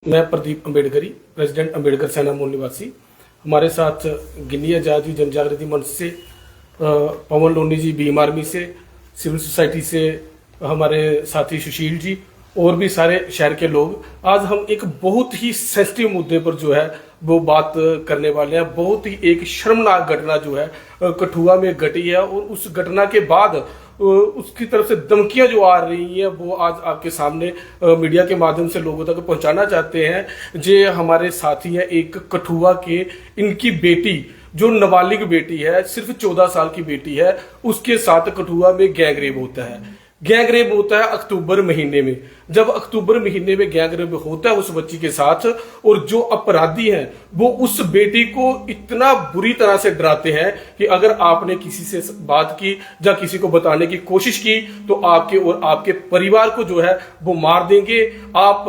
मैं प्रदीप अम्बेडकरी, प्रेसिडेंट अम्बेडकर सेना मूल निवासी। हमारे साथ गिन्नी आज़ादी जनजागृति मंच से पवन लोनी जी, बीम आर्मी से, सिविल सोसाइटी से हमारे साथी सुशील जी और भी सारे शहर के लोग। आज हम एक बहुत ही सेंसिटिव मुद्दे पर जो है वो बात करने वाले हैं। बहुत ही एक शर्मनाक घटना जो है कठुआ में घटी है और उस घटना के बाद उसकी तरफ से धमकियां जो आ रही हैं वो आज आपके सामने मीडिया के माध्यम से लोगों तक पहुंचाना चाहते हैं। जे हमारे साथी हैं एक कठुआ के, इनकी बेटी जो नाबालिग बेटी है, सिर्फ 14 साल की बेटी है, उसके साथ कठुआ में गैंग रेप होता है। गैंग रेप होता है अक्टूबर महीने में। जब अक्टूबर महीने में गैंग रेप होता है उस बच्ची के साथ, और जो अपराधी हैं वो उस बेटी को इतना बुरी तरह से डराते हैं कि अगर आपने किसी से बात की या किसी को बताने की कोशिश की तो आपके और आपके परिवार को जो है वो मार देंगे। आप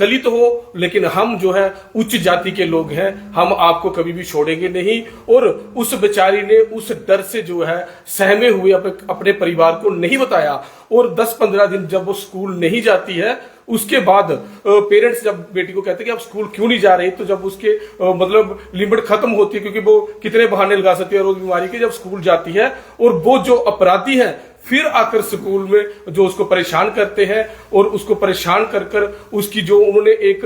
दलित हो लेकिन हम जो है उच्च जाति के लोग हैं, हम आपको कभी भी छोड़ेंगे नहीं। और उस बेचारी ने उस डर से जो है सहमे हुए अपने परिवार को नहीं बताया। और 10-15 दिन जब वो स्कूल नहीं जाती है, उसके बाद पेरेंट्स जब बेटी को कहते हैं कि आप स्कूल क्यों नहीं जा रही, तो जब उसके मतलब लिमिट खत्म होती है, क्योंकि वो कितने बहाने लगा सकती है रोज बीमारी के, जब स्कूल जाती है और वो जो अपराधी है फिर आकर स्कूल में जो उसको परेशान करते हैं और उसको परेशान कर कर उसकी जो उन्होंने एक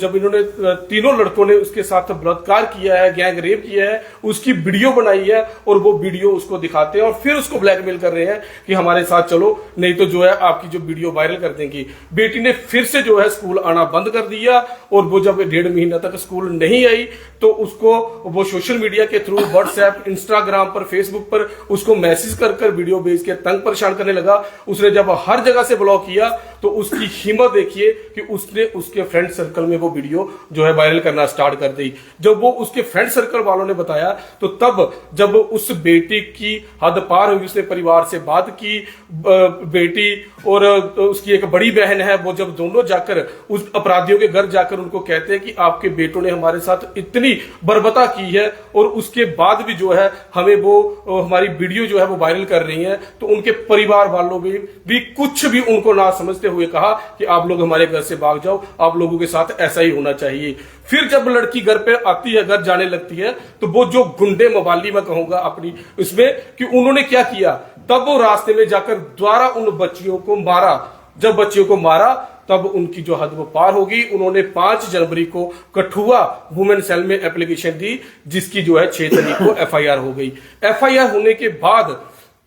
जब इन्होंने तीनों लड़कों ने उसके साथ बलात्कार किया है, गैंग रेप किया है, उसकी वीडियो बनाई है और वो वीडियो उसको दिखाते हैं और फिर उसको ब्लैकमेल कर रहे हैं कि हमारे साथ चलो, नहीं तो जो है आपकी जो वीडियो वायरल कर देंगी। बेटी ने फिर से जो है स्कूल आना बंद कर दिया और वो जब 1.5 महीना तक स्कूल नहीं आई तो उसको वो सोशल मीडिया के थ्रू व्हाट्सएप, इंस्टाग्राम पर, फेसबुक पर उसको मैसेज कर कर वीडियो भेज के तंग परेशान करने लगा। उसने जब हर जगह से ब्लॉक किया तो उसकी हिम्मत देखिए कि उसने उसके फ्रेंड सर्कल में वो वीडियो जो है वायरल करना स्टार्ट कर दी। जब वो उसके फ्रेंड सर्कल वालों ने बताया तो तब जब उस बेटी की हद पार हुई, उसने परिवार से बात की, बेटी और उसकी एक बड़ी बहन है, वो जब दोनों जाकर उस अपराधियों के घर जाकर उनको कहते हैं कि आपके बेटों ने हमारे साथ इतनी बर्बरता की है और उसके बाद भी जो है हमें वो हमारी वीडियो जो है वो वायरल कर रही है, तो उनके परिवार वालों में भी कुछ भी उनको ना समझते हुए कहा कि आप लोग हमारे घर से भाग जाओ, आप लोगों के साथ ऐसा ही होना चाहिए। फिर जब लड़की घर पे आती है, घर जाने लगती है, तो वो जो गुंडे मवाली मैं कहूंगा अपनी इसमें कि उन्होंने क्या किया, तब वो रास्ते में जाकर द्वारा उन बच्चियों को मारा। जब बच्चियों को मारा तब उनकी जो हद वो पार होगी। उन्होंने 5 जनवरी को कठुआ वुमेन सेल में एप्लीकेशन दी, जिसकी जो है 6 तारीख को एफआईआर हो गई। एफआईआर होने के बाद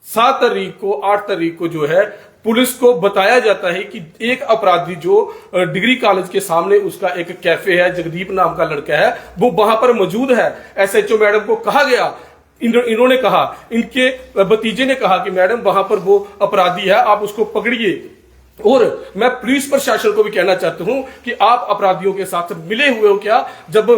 7 तारीख को, 8 तारीख को जो है पुलिस को बताया जाता है कि एक अपराधी जो डिग्री कॉलेज के सामने उसका एक कैफे है, जगदीप नाम का लड़का है, वो वहां पर मौजूद है। एसएचओ मैडम को कहा गया, इन्होंने कहा, इनके भतीजे ने कहा कि मैडम वहां पर वो अपराधी है, आप उसको पकड़िए। और मैं पुलिस प्रशासन को भी कहना चाहता हूं कि आप अपराधियों के साथ मिले हुए हो क्या? जब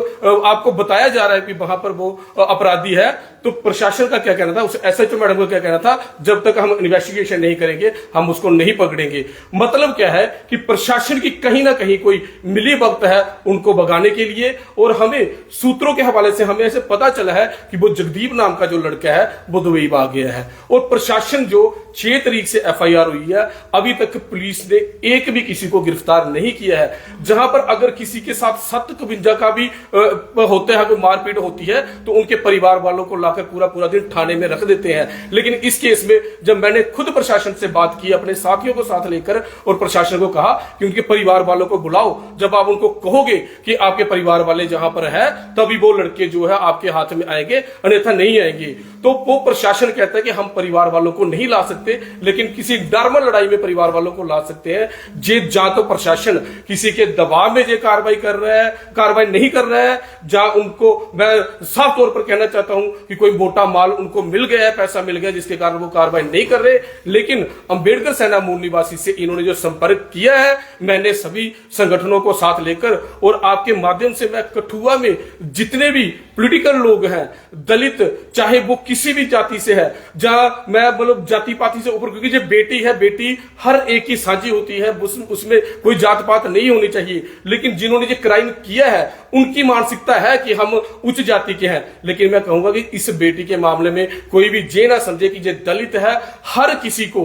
आपको बताया जा रहा है कि वहां पर वो अपराधी है, तो प्रशासन का क्या कहना था, उस एसएचओ मैडम का क्या कहना था, जब तक हम इन्वेस्टिगेशन नहीं करेंगे हम उसको नहीं पकड़ेंगे। मतलब क्या है कि प्रशासन की कहीं ना कहीं कोई मिली भगत है उनको भगाने के लिए। और हमें सूत्रों के हवाले से हमें ऐसे पता चला है कि वो जगदीप नाम का जो लड़का है वो दुबई भाग गया है। और प्रशासन जो 6 तारीख से एफआईआर हुई है, अभी तक पुलिस ने एक भी किसी को गिरफ्तार नहीं किया है। जहां पर अगर किसी के साथ 751 का भी होता है, कोई मारपीट होती है, तो उनके परिवार वालों को लाकर पूरा दिन थाने में रख देते हैं। लेकिन इस केस में जब मैंने खुद प्रशासन से बात की, अपने साथियों को साथ लेकर, और प्रशासन को कहा कि उनके परिवार वालों को बुलाओ, जब आप उनको कहोगे कि आपके परिवार वाले जहां पर है तभी वो लड़के जो है आपके हाथ में आएंगे, अन्यथा नहीं आएंगे। तो वो प्रशासन कहता है कि हम परिवार वालों को नहीं ला सकते, लेकिन किसी नॉर्मल लड़ाई में परिवार वालों को ला सकते हैं। जे जहां तो प्रशासन किसी के दबाव में जे कार्रवाई कर रहा है, कार्रवाई नहीं कर रहा है, जहां उनको मैं साफ तौर पर कहना चाहता हूं कि कोई मोटा माल उनको मिल गया है, पैसा मिल गया, जिसके कारण वो कार्रवाई नहीं कर रहे। लेकिन अंबेडकर सेना मूल निवासी से इन्होंने जो संपर्क किया है, मैंने सभी संगठनों को साथ लेकर और आपके माध्यम से मैं कठुआ में जितने भी पॉलिटिकल लोग हैं, दलित, चाहे वो किसी भी जाति से है, जहां मैं मतलब जाति पाति से ऊपर, क्योंकि जो बेटी है, बेटी हर एक की साझी होती है, उसमें कोई जात पात नहीं होनी चाहिए। लेकिन जिन्होंने ये क्राइम किया है उनकी मानसिकता है कि हम उच्च जाति के हैं। लेकिन मैं कहूंगा कि इस बेटी के मामले में कोई भी ये ना समझे कि ये दलित है, हर किसी को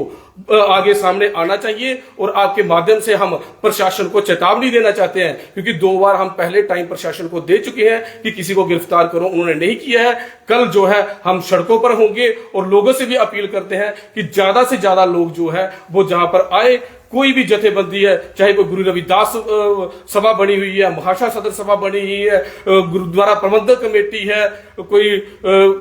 आगे सामने आना चाहिए और आपके माध्यम से हम प्रशासन को चेतावनी देना चाहते हैं, क्योंकि 2 बार हम पहले टाइम प्रशासन को दे चुके हैं कि किसी को गिरफ्तार करो, उन्होंने नहीं किया है। कल जो है हम सड़कों पर होंगे और लोगों से भी अपील करते हैं कि ज्यादा से ज्यादा लोग जो है वो जहां पर आए। कोई भी जथेबंदी है, चाहे कोई गुरु रविदास सभा बनी हुई है, महाशा सदर सभा बनी हुई है, गुरुद्वारा प्रबंधक कमेटी है, कोई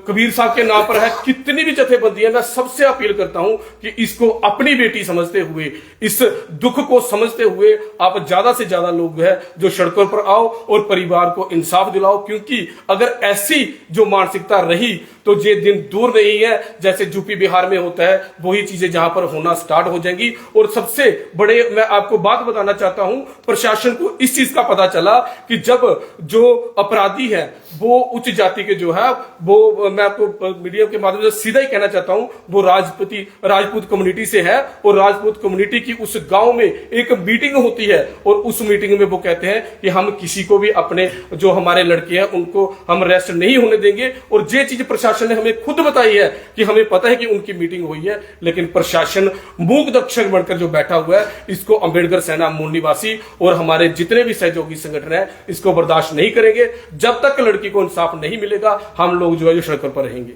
कबीर साहब के नाम पर है, कितनी भी जथेबंदी है, मैं सबसे अपील करता हूं कि इसको अपनी बेटी समझते हुए, इस दुख को समझते हुए आप ज्यादा से ज्यादा लोग है जो सड़कों पर आओ और परिवार को इंसाफ दिलाओ। क्योंकि अगर ऐसी जो मानसिकता रही तो ये दिन दूर नहीं है, जैसे यूपी बिहार में होता है वही चीजें जहां पर होना स्टार्ट हो जाएंगी। और सबसे बड़े मैं आपको बात बताना चाहता हूं, प्रशासन को इस चीज का पता चला कि जब जो अपराधी है वो उच्च जाति के जो है वो, मैं आपको मीडिया के माध्यम से सीधा ही कहना चाहता हूं, वो राजपूत कम्युनिटी से है और राजपूत कम्युनिटी की उस गांव में एक मीटिंग होती है और उस मीटिंग में वो कहते हैं कि हम किसी को भी अपने जो हमारे लड़के हैं उनको हम अरेस्ट नहीं होने देंगे। और ये चीज प्रशासन ने हमें खुद बताई है कि हमें पता है कि उनकी मीटिंग हुई है, लेकिन प्रशासन मूक दर्शक बनकर जो बैठा हुआ है, इसको अंबेडकर सेना मूल निवासी और हमारे जितने भी सहयोगी संगठन है इसको बर्दाश्त नहीं करेंगे। जब तक लड़की को इंसाफ नहीं मिलेगा हम लोग जो है सड़कों पर रहेंगे।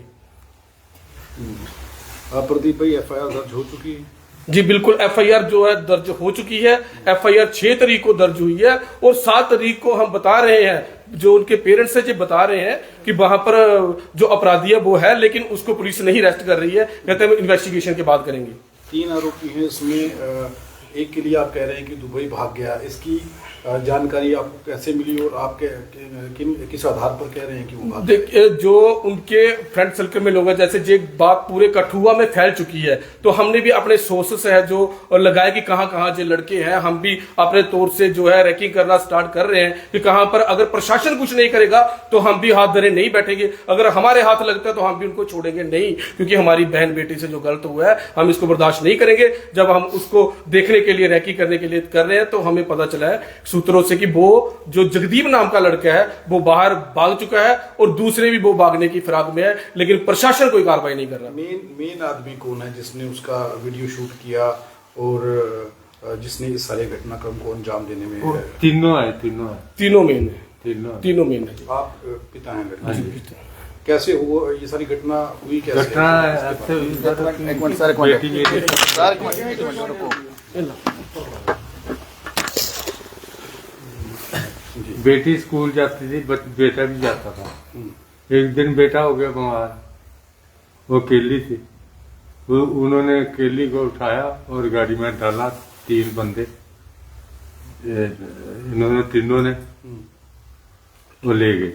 प्रदीप भाई, एफआईआर दर्ज हो चुकी है? जी बिल्कुल, एफआईआर जो है दर्ज हो चुकी है। एफआईआर 6 तारीख को दर्ज हुई है और 7 तारीख को हम बता रहे हैं, जो उनके पेरेंट्स है जो बता रहे हैं कि वहां पर जो अपराधी है वो है, लेकिन उसको पुलिस नहीं अरेस्ट कर रही है, कहते हैं इन्वेस्टिगेशन के बाद करेंगे। 3 आरोपी हैं इसमें, एक के लिए आप कह रहे हैं कि दुबई भाग गया, इसकी जानकारी आपको कैसे मिली और आप किस आधार पर कह रहे हैं कि वो भाग? देखिए, जो उनके फ्रेंड सर्कल में लोग हैं, जैसे ये बात पूरे कठुआ में फैल चुकी है, तो हमने भी अपने सोर्सेस है जो लगाए कि कहां कहां जो लड़के हैं, हम भी अपने तौर से जो है रैकिंग करना स्टार्ट कर रहे हैं कि कहां पर अगर प्रशासन कुछ नहीं करेगा तो हम भी हाथ धरे नहीं बैठेंगे, अगर हमारे हाथ लगता है तो हम भी उनको छोड़ेंगे नहीं, क्योंकि हमारी बहन बेटी से जो गलत हुआ है हम इसको बर्दाश्त नहीं करेंगे। जब हम उसको देखने के लिए रैकी करने के लिए कर रहे हैं तो हमें पता चला है सूत्रों से कि वो जो जगदीप नाम का लड़का है वो बाहर भाग चुका है और दूसरे भी वो भागने की फिराक में है, लेकिन प्रशासन कोई कार्रवाई नहीं कर रहा। मेन आदमी कौन है जिसने उसका वीडियो शूट किया और जिसने इस सारे घटनाक्रम को अंजाम देने में? तीनों मेन है। आप पिता हैं लड़के के? कैसे हुआ ये सारी घटना हुई? कैसे बेटी स्कूल जाती थी, बेटा भी जाता था। एक दिन बेटा हो गया बीमार, वो केली थी, वो उन्होंने केली को उठाया और गाड़ी में डाला। 3 बंदे इन्होंने तीनों ने वो ले गए।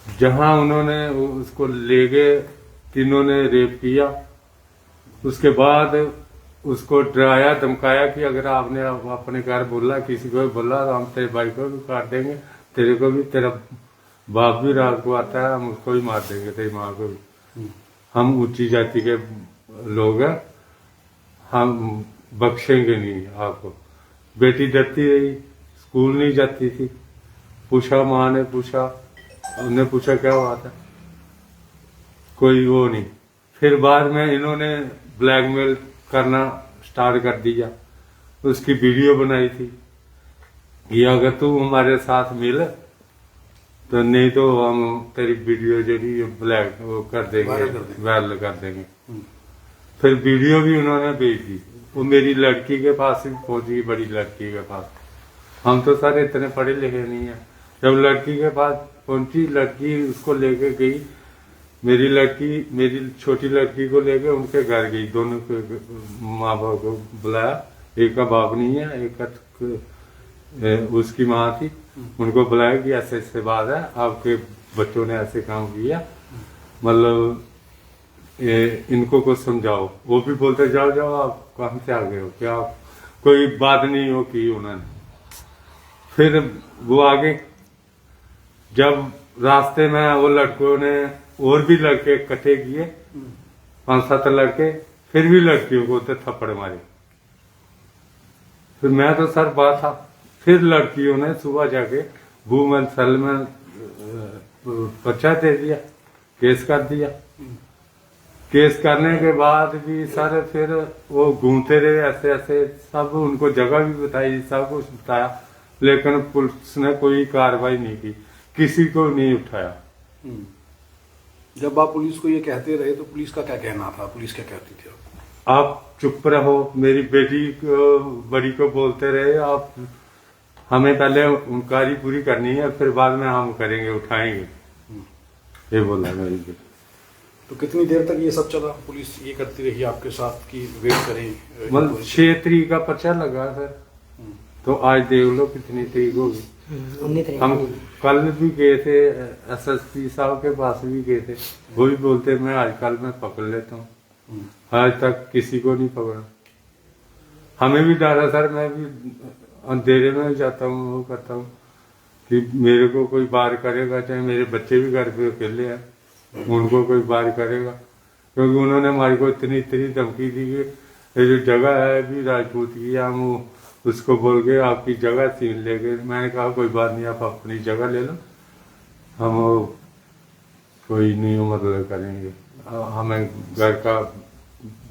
जहां उन्होंने उसको ले गए, तीनों ने रेप किया। उसके बाद उसको डराया धमकाया कि अगर आपने अपने घर बोला, किसी को भी बोला तो हम तेरे भाई को भी काट देंगे, तेरे को भी, तेरा बाप भी रात को आता है, हम उसको भी मार देंगे, तेरी माँ को भी। हम ऊंची जाति के लोग हैं, हम बख्शेंगे नहीं आपको। बेटी डरती रही, स्कूल नहीं जाती थी। पूछा, माँ ने पूछा, उन्हें पूछा क्या हुआ था, कोई वो नहीं। फिर बाद में इन्होंने ब्लैकमेल करना स्टार्ट कर दिया। उसकी वीडियो बनाई थी कि अगर तू हमारे साथ मिल तो नहीं तो हम तेरी वीडियो जो ब्लैक वो कर देंगे, वायरल कर देंगे। फिर वीडियो भी उन्होंने भेज दी, वो मेरी लड़की के पास भी पहुंची, बड़ी लड़की के पास। हम तो सर इतने पढ़े लिखे नहीं है। जब लड़की के पास पहुंची, लड़की उसको लेके गई, मेरी छोटी लड़की को लेके उनके घर गई। दोनों के माँ बाप को बुलाया, एक का बाप नहीं है, एक का उसकी माँ थी, उनको बुलाया कि ऐसे ऐसे बात है, आपके बच्चों ने ऐसे काम किया, मतलब इनको कुछ समझाओ। वो भी बोलते जाओ जाओ, आप कहाँ से आ गए हो, क्या कोई बात नहीं हो की उन्होंने। फिर वो आगे, जब रास्ते में वो लड़कों ने और भी लड़के इकट्ठे किए, 5-7 लड़के, फिर भी लड़कियों को तो थप्पड़ मारे। फिर मैं तो सर बात था, फिर लड़कियों ने सुबह जाके वुमेन सेल में पर्चा दे दिया, केस कर दिया। केस करने के बाद भी सर फिर वो घूमते रहे ऐसे ऐसे, सब उनको जगह भी बताई, सब कुछ बताया, लेकिन पुलिस ने कोई कार्रवाई नहीं की, किसी को नहीं उठाया। जब आप पुलिस को ये कहते रहे तो पुलिस का क्या कहना था, पुलिस क्या कहती थी? आप चुप रहो, मेरी बेटी को बड़ी को बोलते रहे, आप हमें पहले इंक्वायरी पूरी करनी है, फिर बाद में हम करेंगे, उठाएंगे, ये बोला मेरी बेटी। तो कितनी देर तक ये सब चला, पुलिस ये करती रही आपके साथ कि वेट करें? मतलब 6 तारीख का पर्चा लगा सर, तो आज देख लो कितनी तारीख होगी। हम कल भी गए थे एसएसपी साहब के पास भी गए थे, वो भी बोलते मैं आजकल मैं पकड़ लेता हूँ, आज तक किसी को नहीं पकड़ा। हमें भी डर है सर, मैं भी अंधेरे में जाता हूँ, वो करता हूँ कि मेरे को कोई बार करेगा, चाहे मेरे बच्चे भी घर पे अकेले हैं, उनको कोई बार करेगा, क्योंकि उन्होंने हमारे को इतनी धमकी दी कि ये जो जगह है अभी राजपूत की, हम उसको बोल के आपकी जगह छीन लेंगे। मैंने कहा कोई बात नहीं, आप अपनी जगह ले लो, हम कोई नहीं मतलब करेंगे, हमें घर का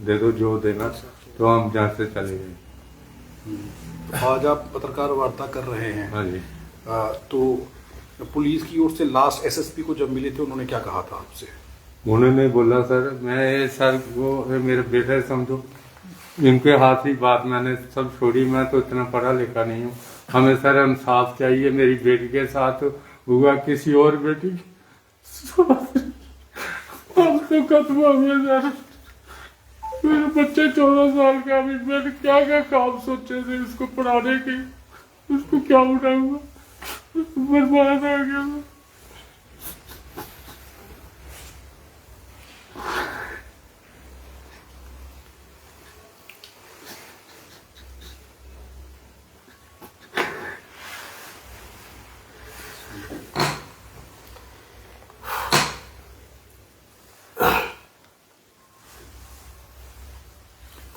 दे दो जो देना, तो हम जहाँ से चले गए। आज आप पत्रकार वार्ता कर रहे हैं। हाँ जी। तो पुलिस की ओर से लास्ट एसएसपी को जब मिले थे उन्होंने क्या कहा था आपसे? उन्होंने बोला सर मैं सर वो मेरे बेटे समझो, इनके हाथ ही बात मैंने सब छोड़ी, मैं तो इतना पढ़ा लिखा नहीं हूँ, हमें सर इंसाफ चाहिए, मेरी बेटी के साथ हुआ किसी और बेटी तो खत्म हो गया सर, मेरे बच्चे 14 साल का, अभी मैंने क्या क्या काम सोचे थे इसको पढ़ाने के, उसको क्या उठाऊंगा, बर्बाद हो गया।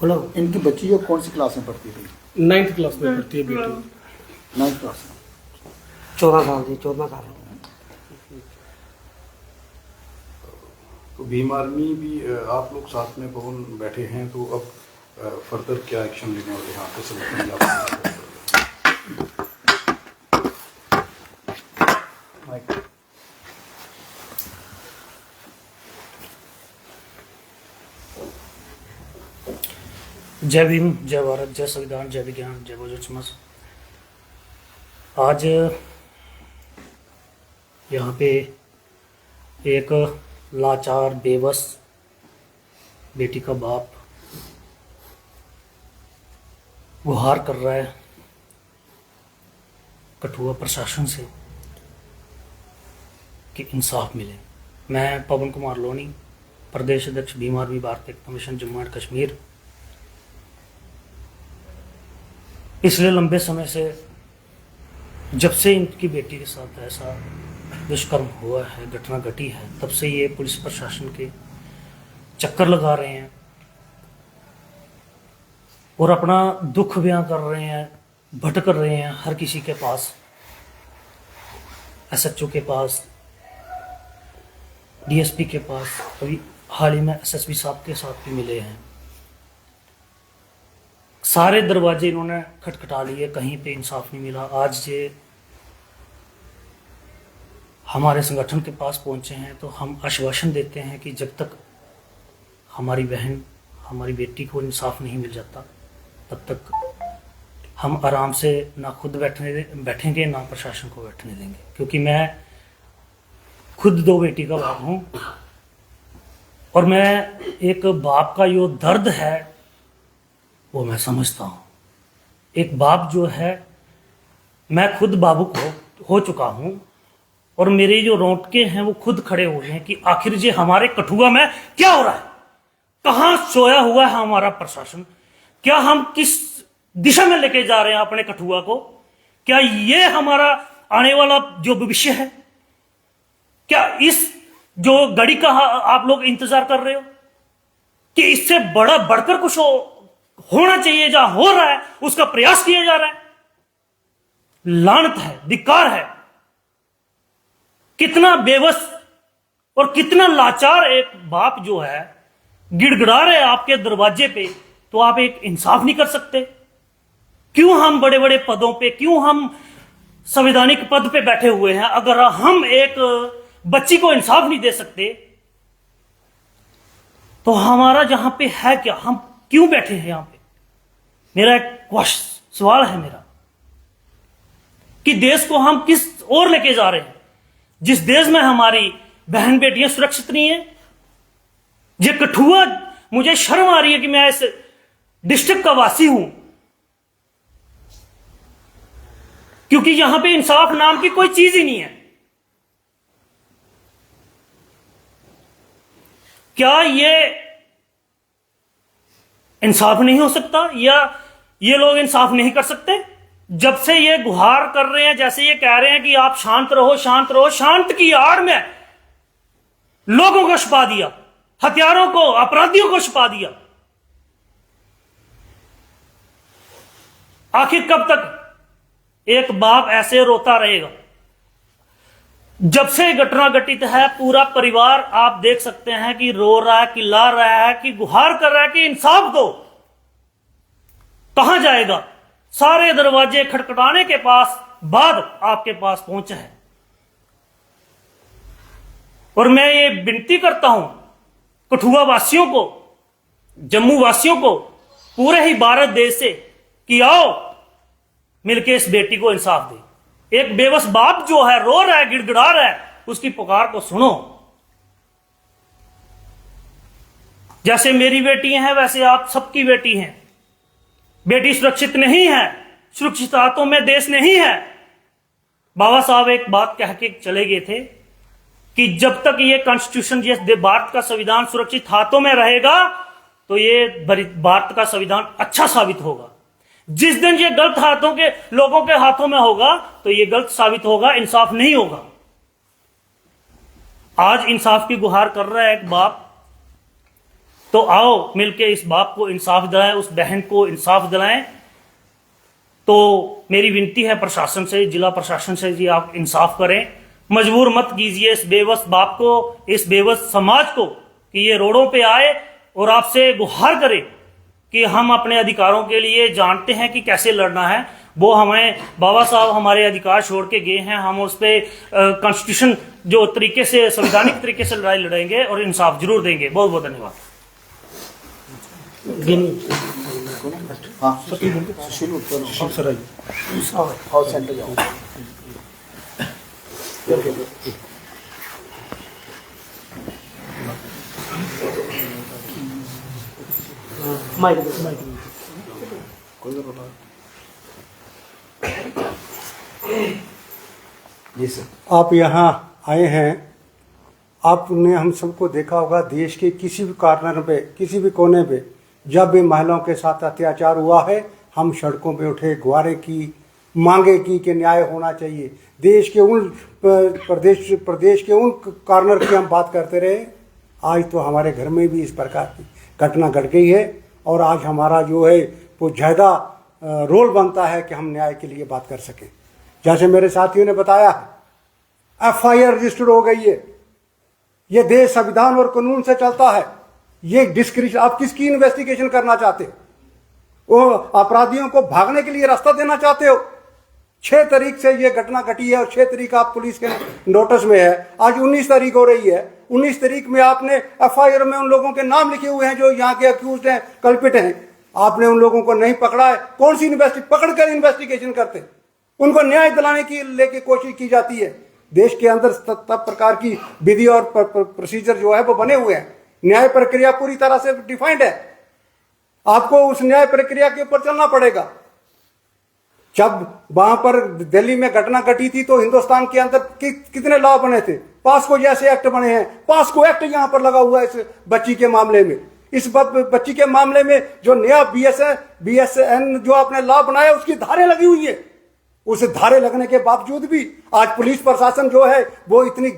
बोलो। इनकी बच्ची जो कौन सी क्लास में पढ़ती थी? 9th क्लास में पढ़ती है बेटी। 9th क्लास में। 14 साल की, 14 साल। तो भीम आर्मी भी आप लोग साथ में पवन बैठे हैं, तो अब फर्दर क्या एक्शन लेने वाले हैं आपके संगठन? जय भीम, जय भारत, जय संविधान, जय विज्ञान, जय बहुजन समाज। आज यहाँ पे एक लाचार बेबस बेटी का बाप गुहार कर रहा है कठुआ प्रशासन से कि इंसाफ मिले। मैं पवन कुमार लोनी, प्रदेश अध्यक्ष भीम आर्मी भारतीय कमीशन जम्मू एंड कश्मीर। पिछले लंबे समय से जब से इनकी बेटी के साथ ऐसा दुष्कर्म हुआ है, घटना घटी है, तब से ये पुलिस प्रशासन के चक्कर लगा रहे हैं और अपना दुख बयां कर रहे हैं, भटक रहे हैं हर किसी के पास, एसएचओ के पास, डीएसपी के पास, अभी हाल ही में एसएसपी साहब के साथ भी मिले हैं। सारे दरवाजे इन्होंने खटखटा लिए, कहीं पे इंसाफ नहीं मिला। आज ये हमारे संगठन के पास पहुंचे हैं तो हम आश्वासन देते हैं कि जब तक हमारी बहन, हमारी बेटी को इंसाफ नहीं मिल जाता, तब तक हम आराम से ना खुद बैठेंगे ना प्रशासन को बैठने देंगे। क्योंकि मैं खुद 2 बेटी का बाप हूं और मैं एक बाप का जो दर्द है वो मैं समझता हूँ। एक बाप जो है, मैं खुद बाबुक हो चुका हूँ और मेरे जो रोंगटे हैं वो खुद खड़े हुए हैं कि आखिर ये हमारे कठुआ में क्या हो रहा है, कहाँ सोया हुआ है हमारा प्रशासन, क्या हम किस दिशा में लेके जा रहे हैं अपने कठुआ को, क्या ये हमारा आने वाला जो भविष्य है, क्या इस जो घड़ी का आप लोग इंतजार कर रहे हो कि इससे बड़ा बढ़कर कुछ होना चाहिए, जहां हो रहा है उसका प्रयास किया जा रहा है। लानत है, धिक्कार है। कितना बेबस और कितना लाचार एक बाप जो है गिड़गिड़ा रहे आपके दरवाजे पे, तो आप एक इंसाफ नहीं कर सकते? क्यों हम बड़े बड़े पदों पे, क्यों हम संवैधानिक पद पे बैठे हुए हैं, अगर हम एक बच्ची को इंसाफ नहीं दे सकते तो हमारा जहां पे है क्या, हम क्यों बैठे हैं यहां पे? मेरा एक सवाल है मेरा कि देश को हम किस ओर लेके जा रहे हैं, जिस देश में हमारी बहन बेटियां सुरक्षित नहीं है। ये कठुआ, मुझे शर्म आ रही है कि मैं इस डिस्ट्रिक्ट का वासी हूं, क्योंकि यहां पे इंसाफ नाम की कोई चीज ही नहीं है। क्या ये इंसाफ नहीं हो सकता, या ये लोग इंसाफ नहीं कर सकते? जब से ये गुहार कर रहे हैं, जैसे ये कह रहे हैं कि आप शांत रहो, शांत रहो, शांत की आड़ में लोगों को छुपा दिया, हथियारों को, अपराधियों को छुपा दिया। आखिर कब तक एक बाप ऐसे रोता रहेगा? जब से घटना घटित है, पूरा परिवार आप देख सकते हैं कि रो रहा है, चिल्ला रहा है, कि गुहार कर रहा है कि इंसाफ दो। कहां जाएगा? सारे दरवाजे खटखटाने के बाद आपके पास पहुंचा है। और मैं ये विनती करता हूं कठुआ वासियों को, जम्मू वासियों को, पूरे ही भारत देश से, कि आओ मिलके इस बेटी को इंसाफ दे। एक बेबस बाप जो है, रो रहा है, गिड़गिड़ा रहा है, उसकी पुकार को सुनो। जैसे मेरी बेटी है वैसे आप सबकी बेटी हैं। बेटी सुरक्षित नहीं है, सुरक्षित हाथों में देश नहीं है। बाबा साहब एक बात कह के चले गए थे कि जब तक ये कॉन्स्टिट्यूशन, ये भारत का संविधान सुरक्षित हाथों में रहेगा तो ये भारत का संविधान अच्छा साबित होगा। जिस दिन ये गलत हाथों के लोगों के हाथों में होगा तो ये गलत साबित होगा, इंसाफ नहीं होगा। आज इंसाफ की गुहार कर रहा है एक बाप, तो आओ मिलके इस बाप को इंसाफ दिलाएं, उस बहन को इंसाफ दिलाएं। तो मेरी विनती है प्रशासन से, जिला प्रशासन से, जी आप इंसाफ करें, मजबूर मत कीजिए इस बेबस बाप को, इस बेबस समाज को, कि ये रोडों पे आए और आपसे गुहार करे कि हम अपने अधिकारों के लिए जानते हैं कि कैसे लड़ना है। वो हमें बाबा साहब हमारे अधिकार छोड़ के गए हैं, हम उस पर कॉन्स्टिट्यूशन जो तरीके से, संवैधानिक तरीके से लड़ाई लड़ेंगे और इंसाफ जरूर देंगे। बहुत बहुत धन्यवाद। जी सर। आप यहाँ आए हैं, आपने हम सबको देखा होगा, देश के किसी भी कॉर्नर पे, किसी भी कोने पे जब भी महिलाओं के साथ अत्याचार हुआ है, हम सड़कों पे उठे, गुहारें की, मांगे की कि न्याय होना चाहिए। देश के उन प्रदेश के उन कॉर्नर की हम बात करते रहे। आज तो हमारे घर में भी इस प्रकार की घटना घट गई है और आज हमारा जो है वो ज़्यादा रोल बनता है कि हम न्याय के लिए बात कर सकें। जैसे मेरे साथियों ने बताया, FIR रजिस्टर्ड हो गई है। ये देश संविधान और कानून से चलता है। ये डिस्क्रिप्शन, आप किसकी इन्वेस्टिगेशन करना चाहते हो? वो अपराधियों को भागने के लिए रास्ता देना चाहते हो? 6 तारीख से ये घटना घटी है और 6 तारीख आप पुलिस के नोटिस में है। आज 19 तारीख हो रही है। 19 तारीख में आपने FIR में उन लोगों के नाम लिखे हुए हैं जो यहाँ के अक्यूज्ड हैं, कल्पित हैं। आपने उन लोगों को नहीं पकड़ा है। कौन सी पकड़कर इन्वेस्टिगेशन करते? उनको न्याय दिलाने की लेके कोशिश की जाती है। देश के अंदर सब प्रकार की विधि और प्रोसीजर जो है वो बने हुए हैं। न्याय प्रक्रिया पूरी तरह से डिफाइंड है। आपको उस न्याय प्रक्रिया के ऊपर चलना पड़ेगा। जब वहां पर दिल्ली में घटना घटी थी तो हिंदुस्तान के अंदर कितने लॉ बने थे? पास्को जैसे एक्ट बने हैं। पास्को एक्ट यहां पर लगा हुआ है इस बच्ची के मामले में। इस बच्ची के मामले में जो नया BSN जो आपने लॉ बनाया, उसकी धारें लगी हुई है। उस धारे लगने के बावजूद भी आज पुलिस प्रशासन जो है वो इतनी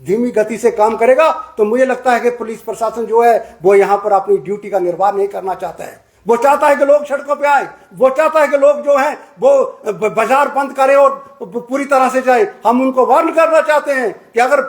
धीमी गति से काम करेगा, तो मुझे लगता है कि पुलिस प्रशासन जो है वो यहाँ पर अपनी ड्यूटी का निर्वाह नहीं करना चाहता है। वो चाहता है कि लोग सड़कों पे आए, वो चाहता है कि लोग जो हैं वो बाजार बंद करें और पूरी तरह से जाए। हम उनको वार्न करना चाहते हैं कि अगर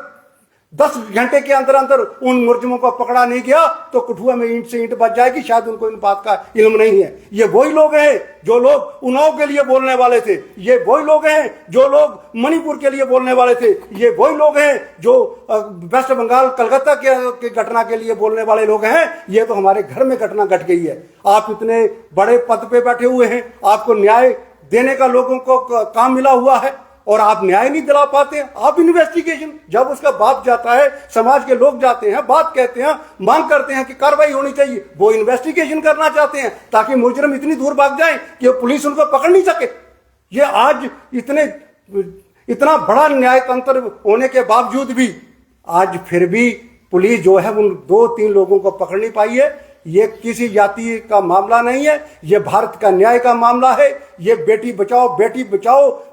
10 घंटे के अंदर अंदर उन मुलजिमों को पकड़ा नहीं गया तो कठुआ में ईंट से ईंट बच जाएगी, शायद उनको इन बात का इल्म नहीं है। ये वही लोग हैं जो लोग उन्नाव के लिए बोलने वाले थे, ये वही लोग हैं जो लोग मणिपुर के लिए बोलने वाले थे, ये वही लोग हैं जो वेस्ट बंगाल कलकत्ता के घटना के लिए बोलने वाले लोग हैं। ये तो हमारे घर में घटना घट गई है। आप इतने बड़े पद पे बैठे हुए हैं, आपको न्याय देने का लोगों को काम मिला हुआ है और आप न्याय नहीं दिला पाते। आप इन्वेस्टिगेशन, जब उसका बाप जाता है, समाज के लोग जाते हैं, बात कहते हैं, मांग करते हैं कि कार्रवाई होनी चाहिए, वो इन्वेस्टिगेशन करना चाहते हैं ताकि मुजरिम इतनी दूर भाग जाए कि पुलिस उनको पकड़ नहीं सके। ये आज इतना बड़ा न्याय तंत्र होने के बावजूद भी आज फिर भी पुलिस जो है उन 2-3 लोगों को पकड़ नहीं पाई है। ये किसी जाति का मामला नहीं है, ये भारत का न्याय का मामला है। ये बेटी बचाओ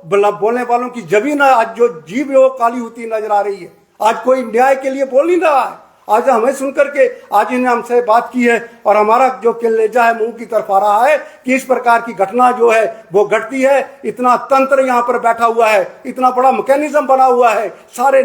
बोलने वालों की जबीन आज जो जीभ है वो काली होती नजर आ रही है। आज कोई न्याय के लिए बोल नहीं रहा है। आज हमें सुनकर के आज इन्हें हमसे बात की है और हमारा जो कलेजा है मुंह की तरफ आ रहा है कि इस प्रकार की घटना जो है वो घटती है। इतना तंत्र यहाँ पर बैठा हुआ है, इतना बड़ा मैकेनिज्म बना हुआ है, सारे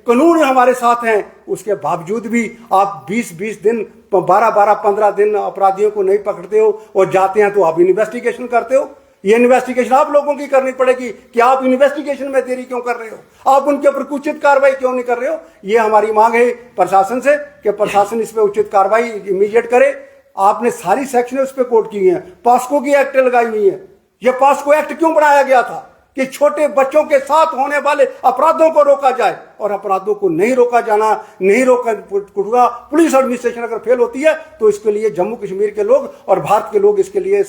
कानून हमारे साथ हैं, उसके बावजूद भी आप 20-20 दिन 12-12 15 दिन अपराधियों को नहीं पकड़ते हो और जाते हैं तो आप इन्वेस्टिगेशन करते हो। ये इन्वेस्टिगेशन आप लोगों की करनी पड़ेगी कि आप इन्वेस्टिगेशन में देरी क्यों कर रहे हो, आप उनके ऊपर उचित कार्रवाई क्यों नहीं कर रहे हो। ये हमारी मांग है प्रशासन से कि प्रशासन इस पर उचित कार्रवाई इमीडिएट करे। आपने सारी सेक्शन उस पर कोर्ट की है, पॉस्को की एक्ट लगाई हुई है। ये पॉस्को एक्ट क्यों बनाया गया था कि छोटे बच्चों के साथ होने वाले अपराधों को रोका जाए, और अपराधों को नहीं रोका पुलिस एडमिनिस्ट्रेशन अगर फेल होती है तो इसके लिए जम्मू कश्मीर के लोग और भारत के लोग इसके लिए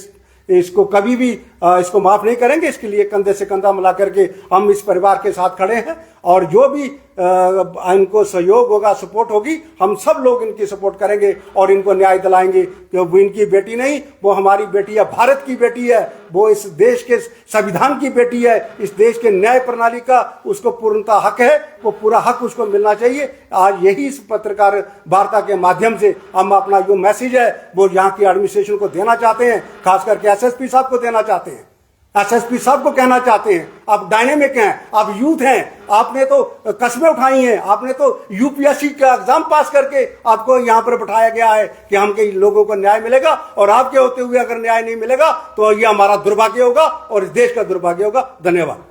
इसको कभी भी इसको माफ नहीं करेंगे। इसके लिए कंधे से कंधा मिला करके हम इस परिवार के साथ खड़े हैं और जो भी इनको सहयोग होगा, सपोर्ट होगी, हम सब लोग इनकी सपोर्ट करेंगे और इनको न्याय दिलाएंगे कि वो इनकी बेटी नहीं, वो हमारी बेटी है, भारत की बेटी है, वो इस देश के संविधान की बेटी है, इस देश के न्याय प्रणाली का उसको पूर्णतः हक है, वो पूरा हक उसको मिलना चाहिए। आज यही इस पत्रकार वार्ता के माध्यम से हम अपना जो मैसेज है वो यहाँ की एडमिनिस्ट्रेशन को देना चाहते हैं, खास करके एसएसपी साहब को देना चाहते हैं, एसएसपी साहब को कहना चाहते हैं। आप डायनेमिक हैं, आप यूथ हैं, आपने तो कस्बे उठाई हैं, आपने तो यूपीएससी का एग्जाम पास करके आपको यहाँ पर बैठाया गया है कि हम के लोगों को न्याय मिलेगा, और आपके होते हुए अगर न्याय नहीं मिलेगा तो ये हमारा दुर्भाग्य होगा और इस देश का दुर्भाग्य होगा। धन्यवाद।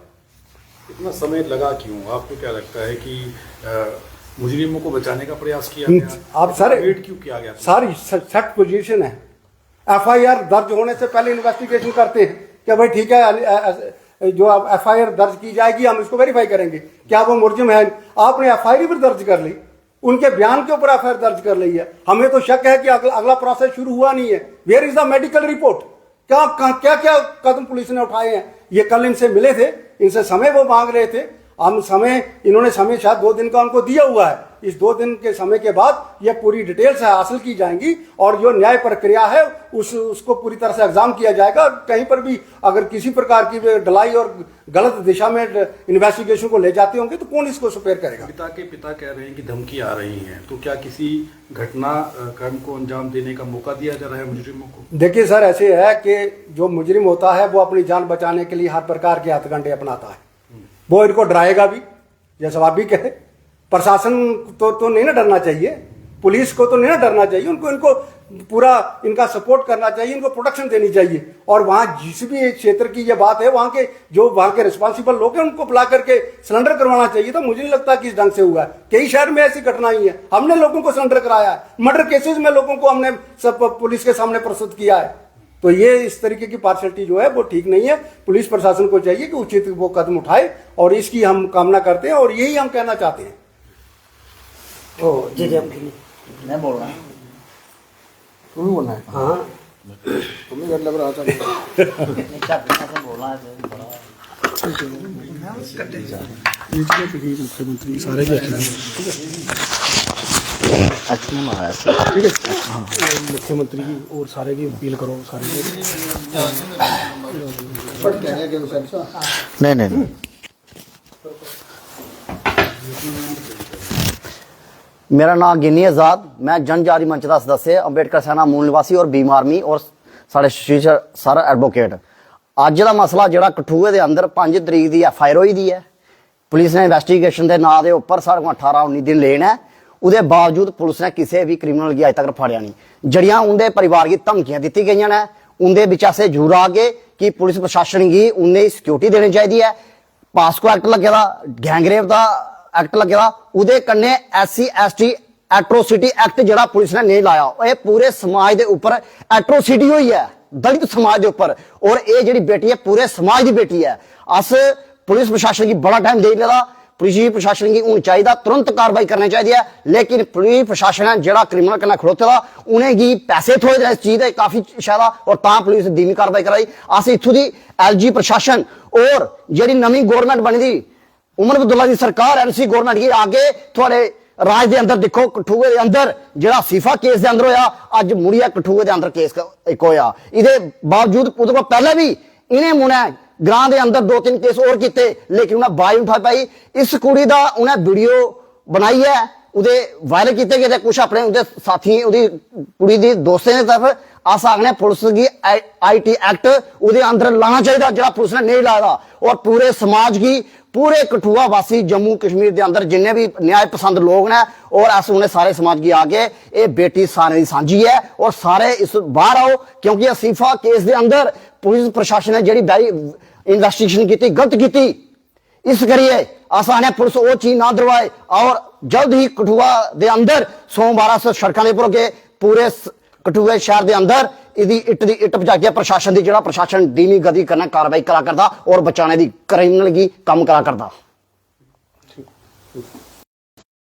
इतना समय लगा क्यों? आपको क्या लगता है कि मुजरिमों को बचाने का प्रयास किया गया? आप सर वेट क्यों किया गया? सारी सेट पोजीशन है। एफआईआर दर्ज होने से पहले इन्वेस्टिगेशन करते हैं कि भाई ठीक है, जो एफआईआर दर्ज की जाएगी हम इसको वेरीफाई करेंगे क्या वो मुलजिम है। आपने एफआईआर भी दर्ज कर ली, उनके बयान के ऊपर एफआईआर दर्ज कर ली है। हमें तो शक है कि अगला प्रोसेस शुरू हुआ नहीं है। Where is the medical report? क्या क्या कदम पुलिस ने उठाए हैं? ये कल इनसे मिले थे, इनसे समय वो मांग रहे थे, हम समय, इन्होंने समय शायद 2 दिन का उनको दिया हुआ है। इस 2 दिन के समय के बाद ये पूरी डिटेल्स हासिल की जाएंगी और जो न्याय प्रक्रिया है उसको पूरी तरह से एग्जाम किया जाएगा। कहीं पर भी अगर किसी प्रकार की ढलाई और गलत दिशा में इन्वेस्टिगेशन को ले जाते होंगे तो कौन इसको सुपेर करेगा? पिता के पिता कह रहे हैं कि धमकी आ रही है, तो क्या किसी घटना कर्म को अंजाम देने का मौका दिया जा रहा है मुजरिमों को? देखिए सर, ऐसे है कि जो मुजरिम होता है वो अपनी जान बचाने के लिए हर प्रकार के हथकंडे अपनाता है। वो इनको डराएगा भी, जैसा आप भी कहे। प्रशासन तो नहीं ना डरना चाहिए, पुलिस को तो नहीं ना डरना चाहिए, इनको पूरा इनका सपोर्ट करना चाहिए, इनको प्रोटेक्शन देनी चाहिए। और वहां जिस भी क्षेत्र की ये बात है वहां के रिस्पॉन्सिबल लोग हैं उनको बुला करके सरेंडर करवाना चाहिए। तो मुझे नहीं लगता कि इस ढंग से हुआ है। कई शहर में ऐसी घटनाएं हैं, हमने लोगों को सरेंडर कराया है, मर्डर केसेस में लोगों को हमने सब पुलिस के सामने प्रस्तुत किया है। तो ये इस तरीके की पार्शलिटी जो है वो ठीक नहीं है। पुलिस प्रशासन को चाहिए कि उचित वो कदम उठाए और इसकी हम कामना करते हैं और यही हम कहना चाहते हैं। जी मैं बोल रहा हूँ, तुम बोलना है? हाँ, तुम्हें घर लग रहा था। बोलना है मुख्यमंत्री सारे भी ठीक है, हाँ, मुख्यमंत्री की और सारे की अपील करो, सारे नहीं। मेरा नाम गिनी आजाद, मैं जनजाति मंच का सदस्य, अंबेडकर सेना मूल निवासी और भीम आर्मी और साढ़े सर एडवोकेट। अज का मसला जोड़ा कठुए के अंदर 5 तरीक की एफआईआर हुई है ਪੁਲਿਸ ਨੇ ਇਨਵੈਸਟੀਗੇਸ਼ਨ ਦੇ ਨਾਂ ਦੇ ਉੱਪਰ ਸਾਡੇ ਕੋਲ 18-19 ਦਿਨ ਲੈਣ ਹੈ, ਉਹਦੇ ਬਾਵਜੂਦ ਪੁਲਿਸ ਨੇ ਕਿਸੇ ਵੀ ਕ੍ਰਿਮੀਨਲ की अज तक फड़िया नहीं। जड़ियां उनके परिवार की धमकियां दी गई हैं, उनके विच ऐसे जरूर आ गए कि पुलिस प्रशासन की उन्हें सिक्योरिटी देनी चाहिए है। पास्को एक्ट लगे दा, गैंगरेप का एक्ट लगे दा, उहदे कन्ने SC ST एट्रोसिटी एक्ट जिहड़ा पुलिस ने नहीं लाया, ये पूरे समाज के उपर एट्रोसिटी हुई है, दलित समाज के उपर। और ये जिहड़ी बेटी है पूरे समाज की बेटी है। अस पुलिस प्रशासन की बड़ा टाइम दे लिया, पुलिस प्रशासन की हूँ चाहिए तुरंत कार्रवाई करनी चाहिए है। लेकिन पुलिस प्रशासन है जो क्रिमिनल कन्नै खड़ोते दा, उन्हें पैसे थोड़े इस चीज के काफी शायद, और तां पुलिस धीमी कार्रवाई कराई। अस इत्थों की LG प्रशासन और जी नवी गौरमेंट बनी दी उमर अब्दुल्ला की सरकार NC गौरमेंट की आगे थोड़े राज के अंदर देखो कठुए के अंदर जो सीफा केस के अंदर होया, अज मुड़िया कठुए के अंदर केस एक होया। इहदे बावजूद उहदे कोल पहले भी इन्हें मुने ग्रां के अंदर 2-3 केस और किए, लेकिन उन्हें बाज उठा पाई। इस कुड़ी का उन्हें वीडियो बनाई है, उहदे वायरल किए गए कुछ अपने उहदे साथी उहदी कुड़ी दी दोस्तें की तरफ। अस आखने पुलिस की IT एक्ट उहदे अंदर लाना चाहिए जो पुलिस ने नहीं लाया। और पूरे समाज की, पूरे कठुआ वासी जम्मू कश्मीर के अंदर जिन्हें भी न्याय पसंद लोग ने, और अस उन्हें सारे समाज की आगे ये बेटी सारे की सांझी है, और सारे इस बाहर आओ, क्योंकि असीफा केस के अंदर पुलिस प्रशासन ने जी इन्वेस्टिगेशन की गलत की। इस करिए अस आने पुलिस वो चीज ना दरवाए, और जल्द ही कठुआ के अंदर सोमवार सड़कों के के पूरे कठुआ शहर के अंदर इहदी इट दी इट बचा के प्रशासन की जो प्रशासन धीमी गति करना कार्रवाई करा करता और बचाने की क्रिमिनल की कम करा करता।